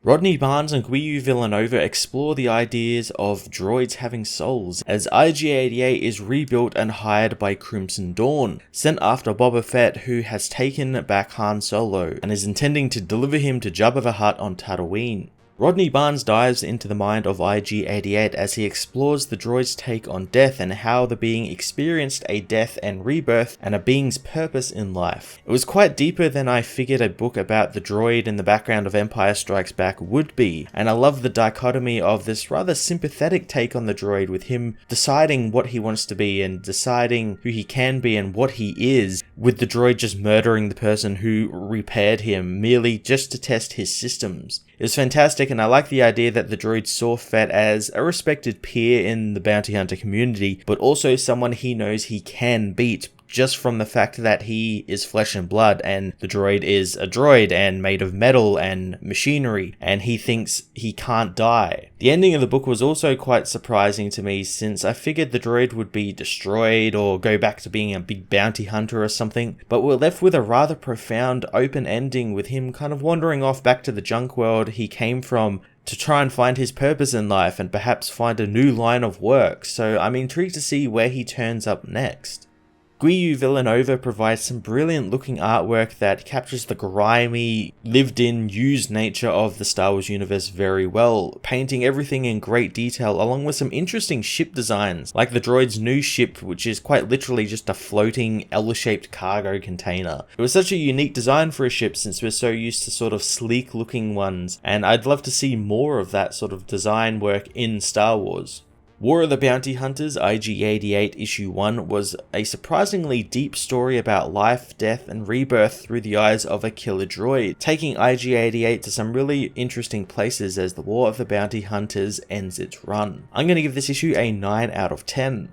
Rodney Barnes and Guiu Villanova explore the ideas of droids having souls, as IG-88 is rebuilt and hired by Crimson Dawn, sent after Boba Fett, who has taken back Han Solo, and is intending to deliver him to Jabba the Hutt on Tatooine. Rodney Barnes dives into the mind of IG-88 as he explores the droid's take on death and how the being experienced a death and rebirth and a being's purpose in life. It was quite deeper than I figured a book about the droid in the background of Empire Strikes Back would be, and I love the dichotomy of this rather sympathetic take on the droid, with him deciding what he wants to be and deciding who he can be and what he is, with the droid just murdering the person who repaired him merely just to test his systems. It was fantastic, and I like the idea that the droid saw Fett as a respected peer in the bounty hunter community, but also someone he knows he can beat, just from the fact that he is flesh and blood, and the droid is a droid and made of metal and machinery, and he thinks he can't die. The ending of the book was also quite surprising to me, since I figured the droid would be destroyed or go back to being a big bounty hunter or something, but we're left with a rather profound open ending, with him kind of wandering off back to the junk world he came from to try and find his purpose in life and perhaps find a new line of work, so I'm intrigued to see where he turns up next. Guiu Villanova provides some brilliant looking artwork that captures the grimy, lived-in, used nature of the Star Wars universe very well, painting everything in great detail along with some interesting ship designs, like the droid's new ship, which is quite literally just a floating L-shaped cargo container. It was such a unique design for a ship, since we're so used to sort of sleek looking ones, and I'd love to see more of that sort of design work in Star Wars. War of the Bounty Hunters IG-88 Issue 1 was a surprisingly deep story about life, death, and rebirth through the eyes of a killer droid, taking IG-88 to some really interesting places as the War of the Bounty Hunters ends its run. I'm going to give this issue a 9 out of 10.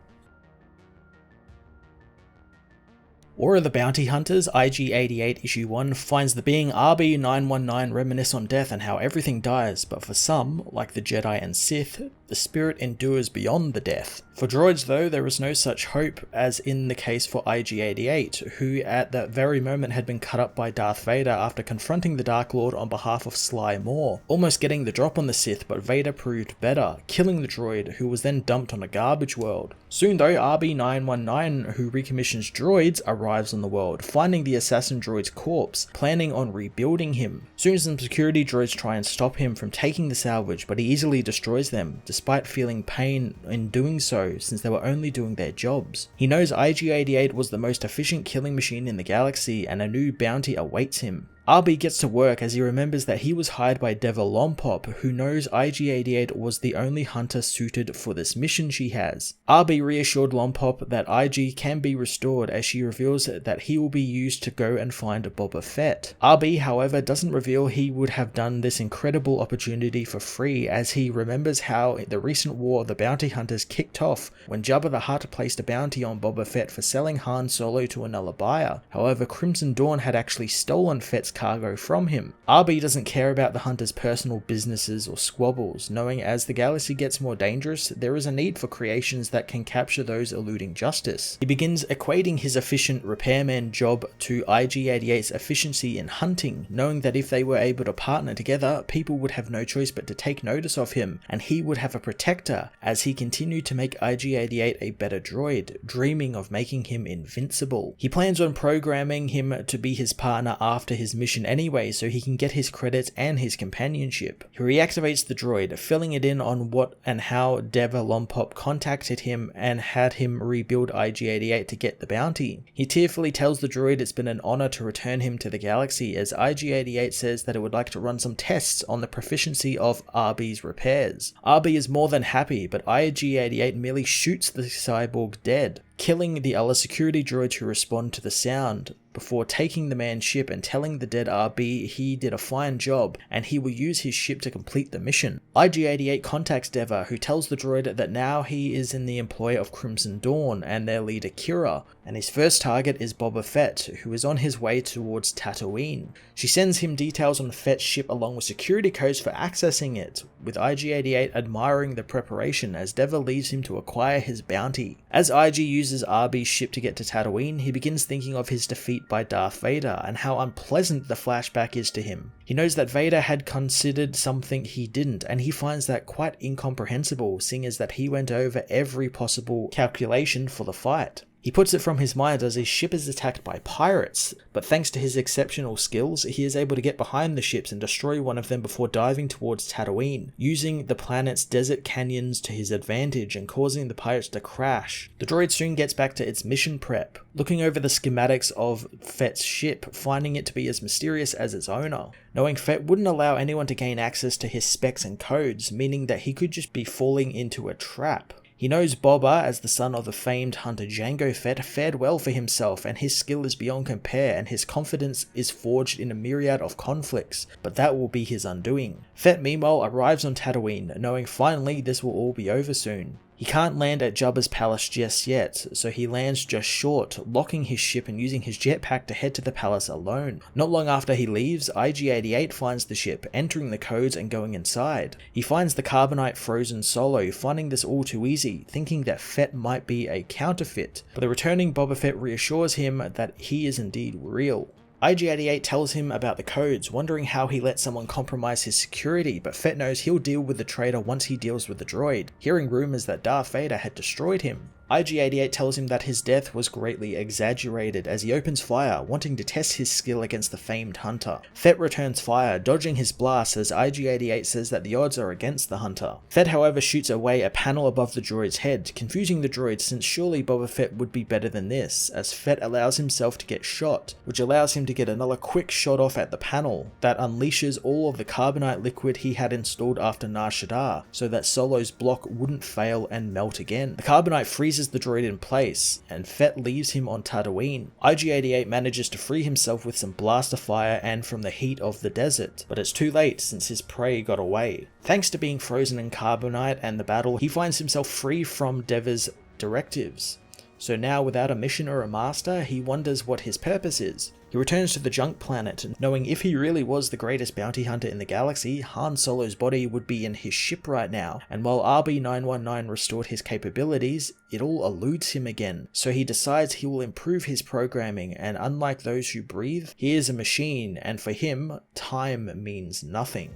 War of the Bounty Hunters IG-88 Issue 1 finds the being RB-919 reminisce on death and how everything dies, but for some, like the Jedi and Sith, the spirit endures beyond the death. For droids though, there is no such hope as in the case for IG-88, who at that very moment had been cut up by Darth Vader after confronting the Dark Lord on behalf of Sly Moore, almost getting the drop on the Sith, but Vader proved better, killing the droid, who was then dumped on a garbage world. Soon though, RB-919, who recommissions droids, arrives on the world, finding the Assassin Droid's corpse, planning on rebuilding him. Soon some security droids try and stop him from taking the salvage, but he easily destroys them, despite feeling pain in doing so, since they were only doing their jobs. He knows IG-88 was the most efficient killing machine in the galaxy, and a new bounty awaits him. RB gets to work as he remembers that he was hired by Deva Lompop, who knows IG-88 was the only hunter suited for this mission she has. RB reassured Lompop that IG can be restored, as she reveals that he will be used to go and find Boba Fett. RB, however, doesn't reveal he would have done this incredible opportunity for free, as he remembers how the recent War of the Bounty Hunters kicked off when Jabba the Hutt placed a bounty on Boba Fett for selling Han Solo to another buyer. However, Crimson Dawn had actually stolen Fett's cargo from him. RB doesn't care about the hunters' personal businesses or squabbles, knowing as the galaxy gets more dangerous, there is a need for creations that can capture those eluding justice. He begins equating his efficient repairman job to IG-88's efficiency in hunting, knowing that if they were able to partner together, people would have no choice but to take notice of him, and he would have a protector as he continued to make IG-88 a better droid, dreaming of making him invincible. He plans on programming him to be his partner after his mission anyway, so he can get his credits and his companionship. He reactivates the droid, filling it in on what and how Deva Lompop contacted him and had him rebuild IG-88 to get the bounty. He tearfully tells the droid it's been an honor to return him to the galaxy, as IG-88 says that it would like to run some tests on the proficiency of RB's repairs. RB is more than happy, but IG-88 merely shoots the cyborg dead, killing the other security droids who respond to the sound, before taking the man's ship and telling the dead RB he did a fine job and he will use his ship to complete the mission. IG-88 contacts Deva, who tells the droid that now he is in the employ of Crimson Dawn and their leader Kira, and his first target is Boba Fett, who is on his way towards Tatooine. She sends him details on Fett's ship along with security codes for accessing it, with IG-88 admiring the preparation as Deva leaves him to acquire his bounty. As IG uses RB's ship to get to Tatooine, he begins thinking of his defeat by Darth Vader and how unpleasant the flashback is to him. He knows that Vader had considered something he didn't, and he finds that quite incomprehensible, seeing as that he went over every possible calculation for the fight. He puts it from his mind as his ship is attacked by pirates, but thanks to his exceptional skills, he is able to get behind the ships and destroy one of them before diving towards Tatooine, using the planet's desert canyons to his advantage and causing the pirates to crash. The droid soon gets back to its mission prep, looking over the schematics of Fett's ship, finding it to be as mysterious as its owner. Knowing Fett wouldn't allow anyone to gain access to his specs and codes, meaning that he could just be falling into a trap. He knows Boba, as the son of the famed hunter Jango Fett, fared well for himself, and his skill is beyond compare, and his confidence is forged in a myriad of conflicts, but that will be his undoing. Fett meanwhile arrives on Tatooine, knowing finally this will all be over soon. He can't land at Jabba's palace just yet, so he lands just short, locking his ship and using his jetpack to head to the palace alone. Not long after he leaves, IG-88 finds the ship, entering the codes and going inside. He finds the carbonite frozen Solo, finding this all too easy, thinking that Fett might be a counterfeit, but the returning Boba Fett reassures him that he is indeed real. IG-88 tells him about the codes, wondering how he let someone compromise his security, but Fett knows he'll deal with the traitor once he deals with the droid, hearing rumors that Darth Vader had destroyed him. IG-88 tells him that his death was greatly exaggerated as he opens fire, wanting to test his skill against the famed hunter. Fett returns fire, dodging his blast as IG-88 says that the odds are against the hunter. Fett however shoots away a panel above the droid's head, confusing the droid since surely Boba Fett would be better than this, as Fett allows himself to get shot, which allows him to get another quick shot off at the panel that unleashes all of the carbonite liquid he had installed after Nar Shaddaa, so that Solo's block wouldn't fail and melt again. The carbonite freezes the droid in place, and Fett leaves him on Tatooine. IG-88 manages to free himself with some blaster fire and from the heat of the desert, but it's too late since his prey got away. Thanks to being frozen in carbonite and the battle, he finds himself free from Deva's directives. So now, without a mission or a master, he wonders what his purpose is. He returns to the junk planet, knowing if he really was the greatest bounty hunter in the galaxy, Han Solo's body would be in his ship right now, and while RB-919 restored his capabilities, it all eludes him again. So he decides he will improve his programming, and unlike those who breathe, he is a machine, and for him, time means nothing.